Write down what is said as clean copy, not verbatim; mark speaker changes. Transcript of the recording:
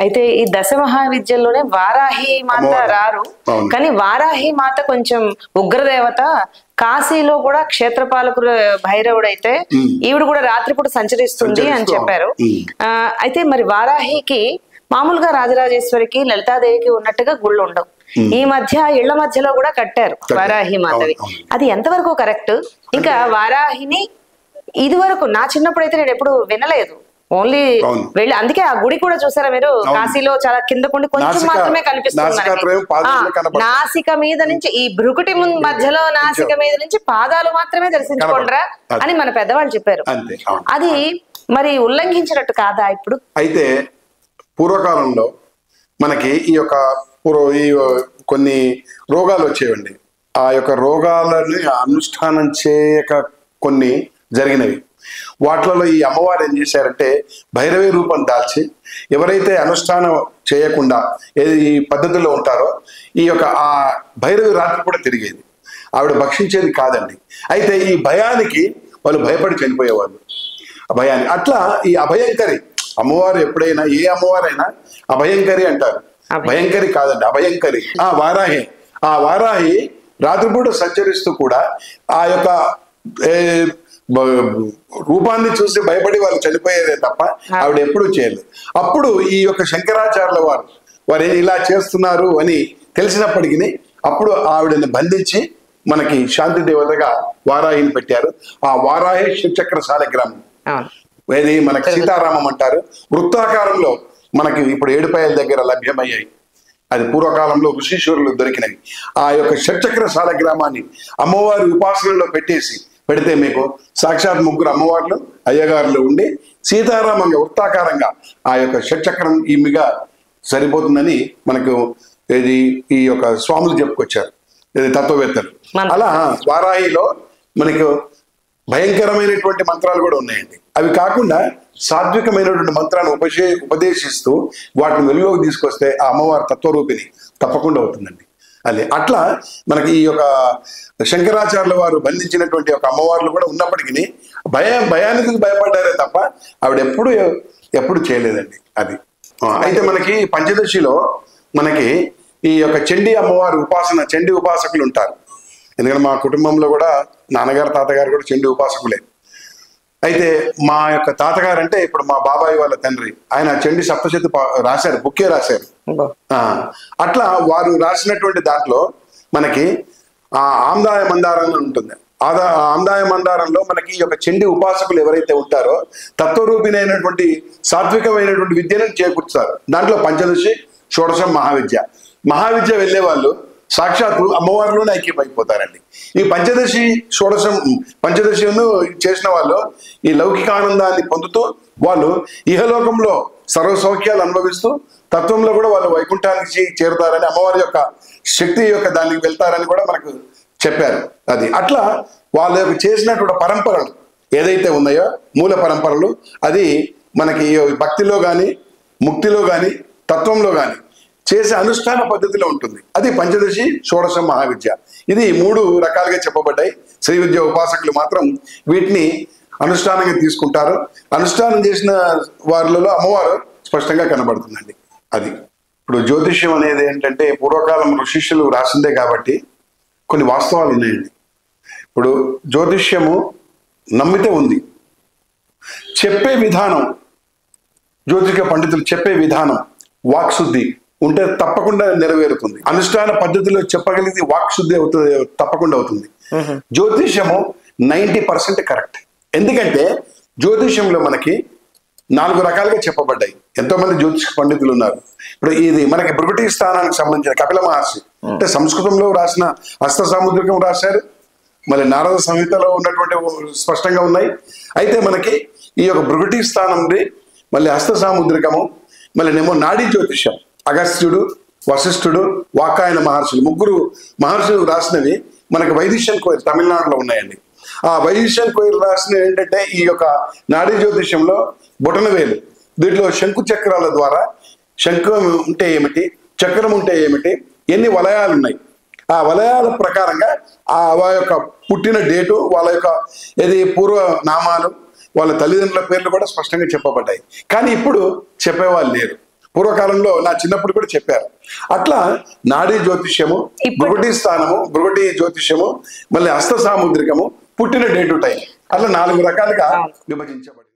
Speaker 1: అయితే ఈ దశ మహావిద్యల్లోనే వారాహి మాత రారు, కానీ వారాహి మాత కొంచెం ఉగ్రదేవత. కాశీలో కూడా క్షేత్రపాలకుడు భైరవుడైతే ఈవిడ కూడా రాత్రిపూట సంచరిస్తుంది అని చెప్పారు. అయితే మరి వారాహికి మామూలుగా రాజరాజేశ్వరికి లలితాదేవికి ఉన్నట్టుగా గుళ్ళు ఉండవు. ఈ మధ్య ఇళ్ల మధ్యలో కూడా కట్టారు వారాహి మాతవి. అది ఎంతవరకు కరెక్ట్? ఇంకా వారాహిని ఇది వరకు నా చిన్నప్పుడు అయితే నేను ఎప్పుడు వినలేదు. ఓన్లీ వెళ్ళి, అందుకే ఆ గుడి కూడా చూసారా మీరు, కాశీలో చాలా కిందకుండి కొంచెం మాత్రమే కనిపిస్తుంది. నాసిక మీద నుంచి ఈ భృకుటి మధ్యలో నాసిక మీద నుంచి పాదాలు మాత్రమే దర్శించుకోండిరా అని మన పెద్దవాళ్ళు చెప్పారు. అది మరి ఉల్లంఘించినట్టు కాదా ఇప్పుడు?
Speaker 2: అయితే పూర్వకాలంలో మనకి ఈ యొక్క కొన్ని రోగాలు వచ్చేవండి. ఆ యొక్క రోగాలని అనుష్ఠానం చేయక కొన్ని జరిగినవి. వాటిలో ఈ అమ్మవారు ఏం చేశారంటే భైరవి రూపం దాల్చి ఎవరైతే అనుష్ఠానం చేయకుండా ఈ పద్ధతిలో ఉంటారో ఈ యొక్క ఆ భైరవి రాత్రి కూడా తిరిగేది. ఆవిడ భక్షించేది కాదండి. అయితే ఈ భయానికి వాళ్ళు భయపడి చనిపోయేవాళ్ళు. భయాన్ని అట్లా ఈ అభయంకరి అమ్మవారు ఎప్పుడైనా ఏ అమ్మవారైనా అభయంకరి అంటారు. భయంకరి కాదండి, అభయంకరి. వారాహి, ఆ వారాహి రాత్రిపూట సంచరిస్తూ కూడా ఆ యొక్క రూపాన్ని చూసి భయపడి వాళ్ళు చనిపోయేదే తప్ప ఆవిడ ఎప్పుడూ చేయలేదు. అప్పుడు ఈ యొక్క శంకరాచార్యుల వారు ఇలా చేస్తున్నారు అని తెలిసినప్పటికీ అప్పుడు ఆవిడని బంధించి మనకి శాంతి దేవతగా వారాహిని పెట్టారు. ఆ వారాహి శివచక్ర శాలిగ్రామం, ఏది మనకి సీతారామం అంటారు. వృత్తాకారంలో మనకి ఇప్పుడు ఏడుపాయల దగ్గర లభ్యమయ్యాయి. అది పూర్వకాలంలో ఋషీశ్వరులు దొరికినవి. ఆ యొక్క షట్చక్ర శాలిగ్రామాన్ని అమ్మవారి ఉపాసనలో పెడితే మీకు సాక్షాత్ ముగ్గురు అమ్మవార్లు అయ్యగారులు ఉండి సీతారామంగా వృత్తాకారంగా ఆ యొక్క షట్చక్రం ఈమెగా సరిపోతుందని మనకు ఇది ఈ యొక్క స్వాములు చెప్పుకొచ్చారు, ఇది తత్వవేత్తలు. అలా వారాహిలో మనకు భయంకరమైనటువంటి మంత్రాలు కూడా ఉన్నాయండి. అవి కాకుండా సాత్వికమైనటువంటి మంత్రాలను ఉపదేశిస్తూ వాటిని వెలుగులోకి తీసుకొస్తే ఆ అమ్మవారి తత్వరూపిణి తప్పకుండా అవుతుందండి. అది అట్లా మనకి ఈ యొక్క శంకరాచార్యుల వారు బంధించినటువంటి ఒక అమ్మవార్లు కూడా ఉన్నప్పటికీ భయానికి భయపడ్డారే తప్ప ఆవిడ ఎప్పుడు చేయలేదండి. అది అయితే మనకి పంచదశిలో మనకి ఈ యొక్క చండీ అమ్మవారి ఉపాసన, చండీ ఉపాసకులు ఉంటారు. ఎందుకంటే మా కుటుంబంలో కూడా నాన్నగారు తాతగారు కూడా చండీ ఉపాసకులే. అయితే మా యొక్క తాతగారు అంటే ఇప్పుడు మా బాబాయ్ వాళ్ళ తండ్రి, ఆయన చండీ సప్తశతి రాశారు, బుక్కే రాశారు. అట్లా వారు రాసినటువంటి దాంట్లో మనకి ఆమ్దాయ మందారం ఉంటుంది. ఆమ్దాయ మందారంలో మనకి ఈ యొక్క చండీ ఉపాసకులు ఎవరైతే ఉంటారో తత్వరూపిణైనటువంటి సాత్వికమైనటువంటి విద్యను చేకూర్చుతారు. దాంట్లో పంచదశి, షోడశం, మహావిద్య వెళ్ళే వాళ్ళు సాక్షాత్తు అమ్మవారిలోనే ఐక్యమైపోతారండి. ఈ పంచదశి షోడశం పంచదశిను చేసిన వాళ్ళు ఈ లౌకిక ఆనందాన్ని పొందుతూ వాళ్ళు ఇహలోకంలో సర్వ సౌఖ్యాలు అనుభవిస్తూ తత్వంలో కూడా వాళ్ళు వైకుంఠానికి చేరుతారని, అమ్మవారి యొక్క శక్తి యొక్క దానికి వెళ్తారని కూడా మనకు చెప్పారు. అది అట్లా వాళ్ళ యొక్క చేసినటువంటి పరంపరలు ఏదైతే ఉన్నాయో మూల పరంపరలు, అది మనకి భక్తిలో కానీ ముక్తిలో కానీ తత్వంలో కానీ చేసే అనుష్ఠాన పద్ధతిలో ఉంటుంది. అది పంచదశి, షోడశం, మహావిద్య. ఇది 3 రకాలుగా చెప్పబడ్డాయి. శ్రీ విద్య ఉపాసకులు మాత్రం వీటిని అనుష్ఠానంగా తీసుకుంటారు. అనుష్ఠానం చేసిన వారిలో అమ్మవారు స్పష్టంగా కనబడుతుందండి. అది ఇప్పుడు జ్యోతిష్యం అనేది ఏంటంటే పూర్వకాలం ఋషిష్యులు రాసిందే కాబట్టి కొన్ని వాస్తవాలు ఉన్నాయండి. ఇప్పుడు జ్యోతిష్యము నమ్మితే ఉంది, చెప్పే విధానం, జ్యోతిష పండితులు చెప్పే విధానం, వాక్శుద్ధి ఉంటే తప్పకుండా నెరవేరుతుంది. అనుష్ఠాన పద్ధతిలో చెప్పగలిగితే వాక్శుద్ధి అవుతుంది, తప్పకుండా అవుతుంది. జ్యోతిష్యము 90% కరెక్ట్. ఎందుకంటే జ్యోతిష్యంలో మనకి 4 రకాలుగా చెప్పబడ్డాయి. ఎంతో మంది జ్యోతిష పండితులు ఉన్నారు. ఇప్పుడు ఇది మనకి భృగుటి స్థానానికి సంబంధించిన కపిల మహర్షి అంటే సంస్కృతంలో రాసిన హస్త సాముద్రికం రాశారు. మళ్ళీ నారద సంహితలో ఉన్నటువంటి స్పష్టంగా ఉన్నాయి. అయితే మనకి ఈ యొక్క భృగుటి స్థానం మళ్ళీ హస్త సాముద్రికము, మళ్ళీ నేమో నాడీ జ్యోతిష్యం, అగస్త్యుడు, వశిష్ఠుడు, వాకాయన మహర్షులు 3 మహర్షులు రాసినవి మనకి వైదిష్యన్ కోయిల్ తమిళనాడులో ఉన్నాయండి. ఆ వైదిష్యన్ కోయిల్ రాసినవి ఏంటంటే ఈ యొక్క నాడీ జ్యోతిష్యంలో బొటనవేలు, దీంట్లో శంకు చక్రాల ద్వారా శంఖం ఉంటే ఏమిటి, చక్రం ఉంటే ఏమిటి, ఎన్ని వలయాలు ఉన్నాయి, ఆ వలయాల ప్రకారంగా వాళ్ళ యొక్క పుట్టిన డేటు, వాళ్ళ యొక్క ఏది పూర్వ నామాలు, వాళ్ళ తల్లిదండ్రుల పేర్లు కూడా స్పష్టంగా చెప్పబడ్డాయి. కానీ ఇప్పుడు చెప్పేవాళ్ళు లేరు. పూర్వకాలంలో నా చిన్నప్పుడు కూడా చెప్పారు. అట్లా నాడీ జ్యోతిష్యము, భృగుటి స్థానము, భృగుటి జ్యోతిష్యము, మళ్ళీ హస్త సాముద్రికము, పుట్టిన డే టు టైం, అట్లా 4 రకాలుగా విభజించబడింది.